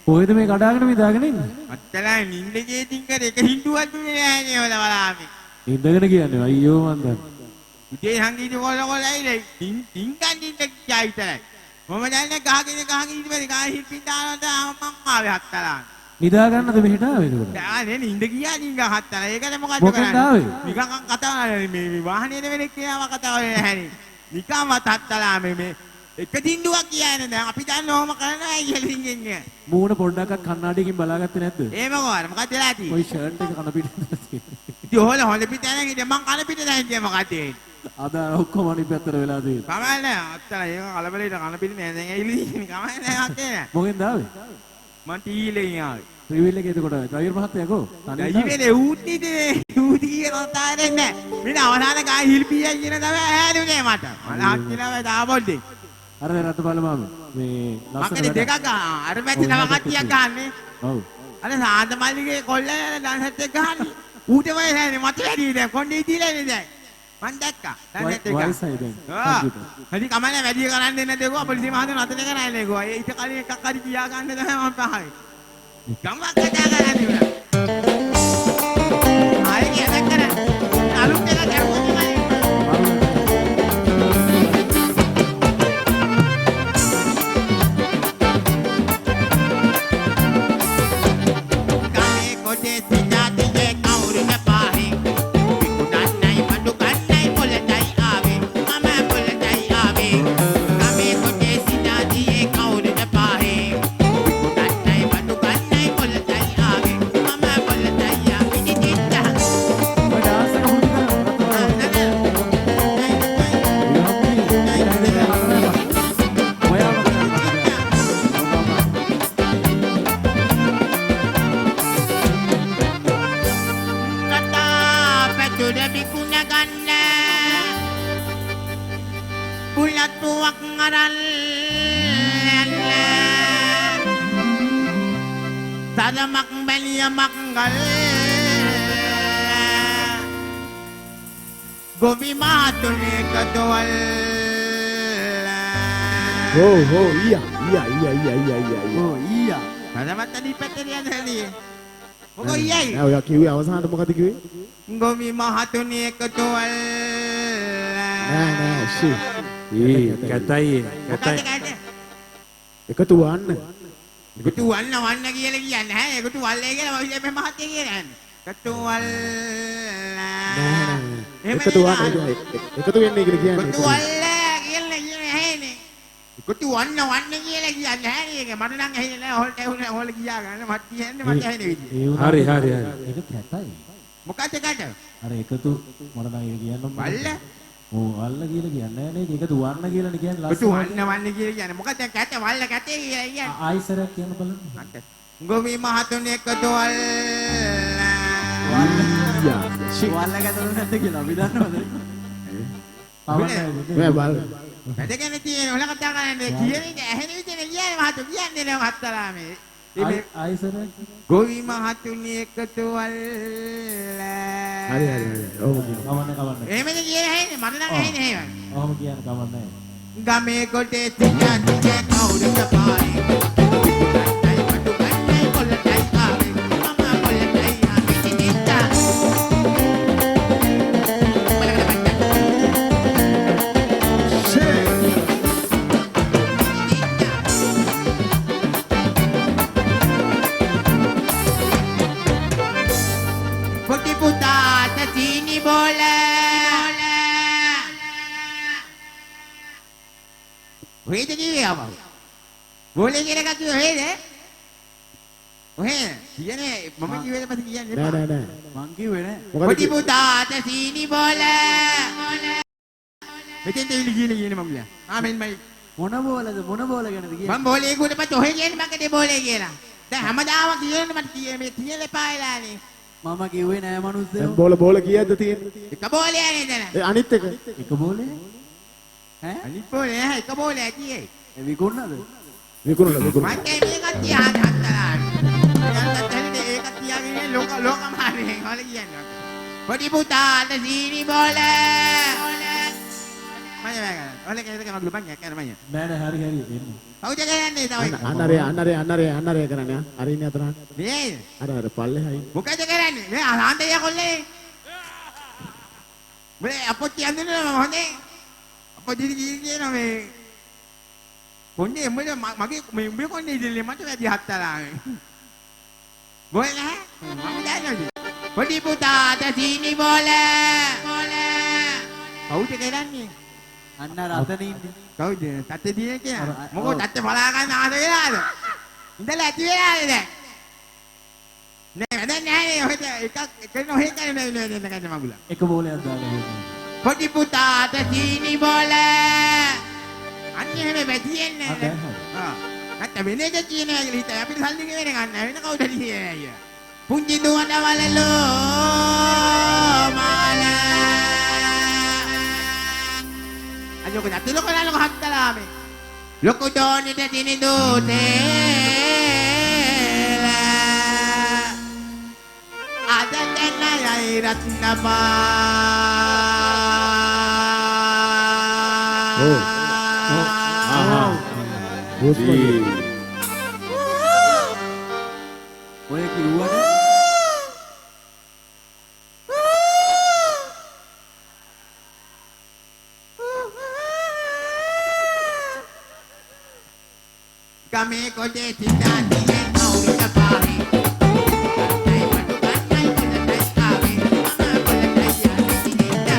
කොහෙද මේ කඩාගෙන විදාගෙන ඉන්නේ? අත්තලා නිින්ද ගේටින් කර එක හිටුවක් දුන්නේ නැහැ නේ ඔයාලා බලාමි. ඉඳගෙන කියන්නේ අයියෝ මන් දන්නේ. උදේ සංගීත කොල්ලයි ටින් කන්දින්ද කියයි විතරයි. මම දැන්නේ ගහගෙන ඊට පස්සේ ගහ හිටින් දානවා මං ආවේ අත්තලා. නිදා ගන්නද මෙහෙට ආවේ එතකොට? නේ නිින්ද ගියා නින් ගහත්තලා. ඒකද මොකද්ද මොකක්ද ආවේ? නිකන් කතා මේ වාහනේ නෙවෙයි කියනවා කතාව නැහැනේ. නිකන්ම තත්තලා මේ එක දින්දුවක් කියන්නේ දැන් අපි දන්නේ ඕම කරනවා කියලා ඉන්නේ. මූණ පොඩ්ඩක් කණ්ණාඩියකින් බලාගත්තේ නැද්ද? ඒ මොකද වෙලා තියෙන්නේ? ඔය ෂර්ට් එක කන පිටින් ඉතින් හොල පිට යන ඉතින් මං කන පිට දැන් ඉන්නේ මොකද වෙන්නේ? අද ඔක්කොම අනිත් පැත්තට වෙලා තියෙනවා. කමන්නේ අත්තලා ඒක කලබලෙට කන පිට නෑ දැන් ඇවිල්ලා ඉන්නේ කමන්නේ අත්තේ. මොකෙන්ද ආවේ? මං ටීලෙන් ආවේ. ත්‍රිවිල් එකේ එතකොට ඩ්‍රයිවර් මහත්තයා කෝ? ඊවෙලේ ඌට්ටිනේ ඌටි කියන තාරෙන් නෑ. මින අවසාන ගායි හිල්පියයි කියන තමයි ඇහැදුනේ මට. මලහත් කියලා දාපොඩ්ඩේ. අර රත්බල මාම මේ ලස්සන දෙකක් අර පැත්තේ තව කට්ටියක් ගහන්නේ. ඔව්. අර සාන්තමල්ලිගේ කොල්ල ඩාන්සත් එක ගහන්නේ. ඌට වය නැහැ මට වැඩි දැන් කොණ්ඩේ දීලා ඉන්නේ දැන්. මං දැක්කා. ඩාන්සත් එක. වයසයි දැන්. හරි කමන්නේ වැඩි කරන්න දෙන්න දෙකෝ පොලිසිය මහතුන් අතන කරන්නේ නෙකෝ. ඒ ඊට කලින් එකක් හරි කියා ගන්න තමයි මම පහයි. ගම්වක් කතා කරන්නේ උනා. ආයේ කියයක් කරන්නේ. අලුත් එකක් කරුවොත් තමයි. Gobi matune katwal. Oh iya. Oh iya. Salamat tadi patria tadi. මොකෝ iyයි. නෑ ඔයා කිව්වේ අවසානට මොකද කිව්වේ? ගොවි මහතුනේ එකතුවල්. නෑ ෂී. කතයි. එකතු වන්න. එකතු වන්න කියලා කියන්නේ නැහැ. එකතු වල්ලේ කියලා මම මේ මහත්තයා කියන්නේ. එකතුවල්. එකතු වන්න. එකතු වෙන්නේ කියලා කියන්නේ. එකතු වල්ලා කියලා කියන්නේ. එකතු වන්න කියලා කියන්නේ නැහැ. ඒක මට නම් ඇහිලා නැහැ. හොල්ට ඇහුනේ හොල් ගියා ගන්න මට කියන්නේ මට ඇහෙන විදිහ. හරි. ඒක කැතයි. මොකක්ද කඩ? අර එකතු මට නම් ඒක කියන්න වල්ල. ඕ වල්ල කියලා කියන්නේ නේද? ඒක දුවන්න කියලානේ කියන්නේ ලස්සන. වන්න කියලා කියන්නේ. මොකක්ද කැත වල්ල කැතේ කියලා කියන්නේ. ආයිසරයක් කියන්න බලන්න. ගොවි මහතුනේ එකතුවල්. වල්ල ගැතුනේ නැද්ද කියලා අපි දන්නවද? නෑ බල. වැඩගෙන තියෙන ඔල කතා කරන්නේ කියන්නේ ඇහෙන විදිහට කියන්නේ මහතු කියන්නේ නෑ මහත්තලා මේ. ආයිසරයක්. ගොවි මහතුනේ එකතුවල්. හරි. ඔව් කවන්න. එහෙමද කියන්නේ ඇහෙන්නේ මට නම් ඇහෙන්නේ එහෙම. ඔහොම කියන්න කවන්නේ. ගමේ කොටේ තියන්නේ කවුරුද පාරේ. Wait a minute. Boleh kira kata wait ඔහේ කියන්නේ මම කිව්වේ පස්සේ කියන්නේ නෑ මං කිව්වේ නෑ පොඩි පුතා අත සීනි බෝල මෙතෙන් දෙවිලි කියන්නේ මම කිව්වා මෙන්නයි මොන බෝල ගැනද කියන්නේ මම බෝලේ ගුණ පස්සේ ඔහේ කියන්නේ මකට බෝලේ කියලා දැන් හැමදාම කියන්නේ මට මේ තියලා පායලානේ මම කිව්වේ නෑ මනුස්සයෝ බෝල කීයක්ද තියෙන්නේ එක බෝලේ නේද අනිත් එක බෝලේ ඈ අනිත් බෝලේ එක බෝලේ ඇතියේ විකුණනද විකුණන මම මේකත් තියාගෙන හත්තලා ඒක තියාගෙන ලෝක මානේ වල කියන්නේ පොඩි පුතා අත සීනි බෝල මම Mana mana. Oleh kita kan banyak kan namanya. නෑ නෑ හරි හරි එන්න. Kau jaga ni tahu. අන්නරේ කරන්නේ අරින්නේ අතරන් Ni. අර පල්ලෙහායි Bukan jaga ni. Ni alantai ya kolle. Boleh apa tiang ni mana? Apa diri na me. Konde mana magi me konde diri mana di hatta lah. Boleh lah. Mami dah ni. Podi puta atas sini boleh. Boleh. Kau jaga ni. අන්න අර අතන ඉන්නේ. කවුද? තත්ත්ව දිනේ කියලා. මොකෝ තත්ත්ව බලා ගන්න ආස වෙලාද? ඉඳලා ඇති වෙලාද දැන්? නෑ වැඩක් නෑ ඔහෙට එකක් කරන ඔහෙ කරන නේද මගුලා. එක බෝලයක් දාලා ඉන්නේ. පොඩි පුතාට සීනි බෝල. අන්නේ හැම වැදියෙන්නේ නෑ. නැත්නම් වෙන එක කියන එක හිතයි අපිට සල්ලි ගෙවෙන ගන්න වෙන කවුද කියන්නේ අයියා. පුංචි දුවන වලලෝ මාලා Ayo ko natin ko na lang hagtalami. Loko doon ito tinidutela. Adan na yairat na ba? ඔය කිව්වට Kami ko de tindahan yan mauri na pare. Ay matukan ay pinatay kami. Mga palatay yan tininda.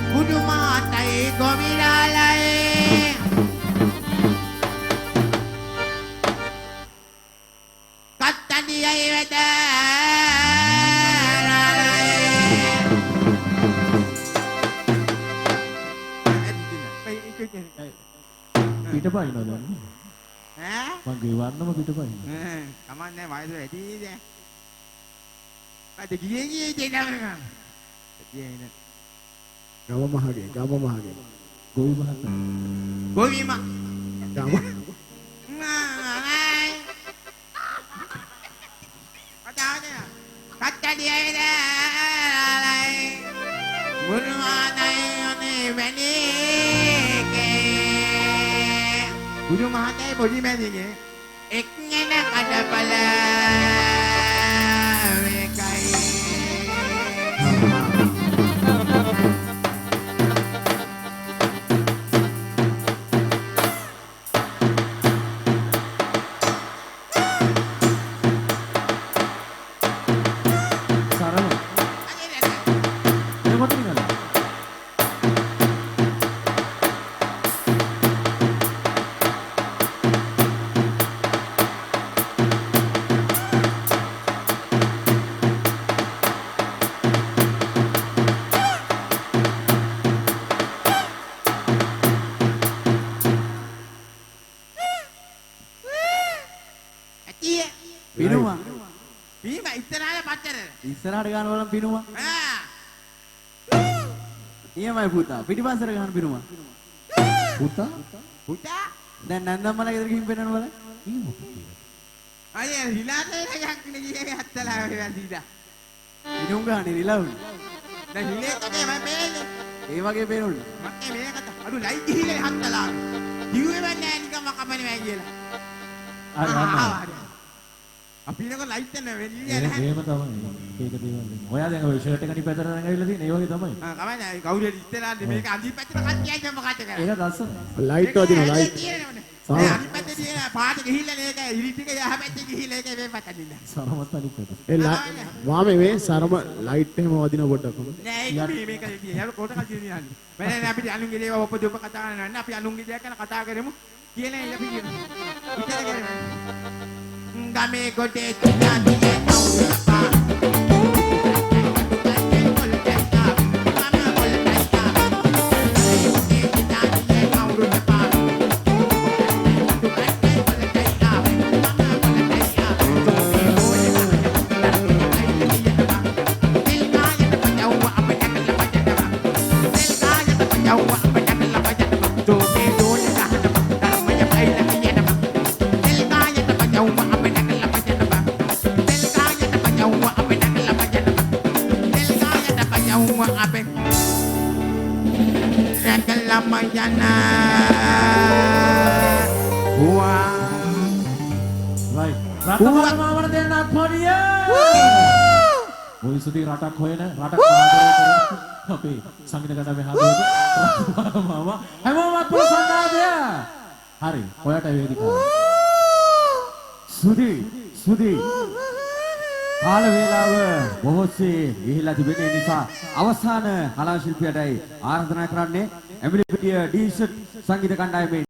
Kudu matay ko minalay. පිටපයින්නවා දැන්. මං ගෙවන්නම පිටපයින්න. කමන්නේ වයස වැඩිද? මට ගියේ දෙනවා. ගියේ ගම මහගේ ගොවි මහත්මයා. ගොවිම ගම Guru Mahatay body manager. Eknya nak ada pala mekai. සරම. එතකොට නිකන්. පිනුවා. Bima ඉස්සරහට පච්චර. ඉස්සරහට ගන්න වලම් පිනුවා. ආ. ඊයමයි පුතා. පිටිපස්සට ගන්න පිනුවා. පුතා? පුතා. දැන් නන්දම්මලා ගෙදර ගිහින් පෙන්නන වල. අයියා හිලාතේ එකක් නෙගියේ හත්තලා වෙලා. පිනුම් ගානේ රිලවුනේ. දැන් හිලේකේ මම මේනේ. ඒ වගේ පේනොල්ලු. මක්කේ මේකට අඩු ලයිට් ගිහිල්ලා හත්තලා. කිව්වේ මන්නේ නෑ නිකන් මකපනේ මෑ කියලා. අපි නේක ලයිට් එක වෙන්නේ නැහැ. එහෙම තමයි. ඒක දේවල්. ඔයා දැන් ඔය ෂර්ට් එක අනිත් පැත්තට අරන් ඇවිල්ලා තියෙන ඒ වගේ තමයි. කමන්නේ කවුරු හරි ඉස්සරහට මේක අනිත් පැත්තට කච්චියයි මොකද කරන්නේ? ඒක ලස්සන. ලයිට් වදිනවා ලයිට් අනිත් පැත්තේ තියෙන පාට ගිහිල්ලා මේක ඉරි ටික යහ පැත්තේ ගිහිල්ලා ඒක මේ පැත්තට ඉන්න. සරමත් අනිත් පැත්ත. වාමේ මේ සරම ලයිට් එහෙම වදින පොඩ්ඩක් නෑ ඒක මේක කියන්නේ කොට කල් දිනන්නේ. මම අපිට අනුන්ගේ දේව ඔපදොප කතා කරන්න අපි අනුන්ගේ දේක් ගැන කතා කරමු. කියලා අපි කියමු. ඉතල කරමු. Kami kote tidak dia tahu apa. Jauh apa jangan lupa jangan. රටවල් මාවර දෙන්නත් පොඩිය. ඔය සුදී රටක් හොයන රටක් ආදරය කරන අපේ සංගීත කණ්ඩායමේ හදවත මාමා හැමෝමත් ප්‍රසන්නාදය. හරි ඔයාට වේදිකාව. සුදී කාල වේලාව බොහෝසේ ගිහිලා තිබෙන නිසා අවසාන කලා ශිල්පියටයි ආරාධනා කරන්නේ ඇමිලිපිටිය ඩීසට් සංගීත කණ්ඩායමේ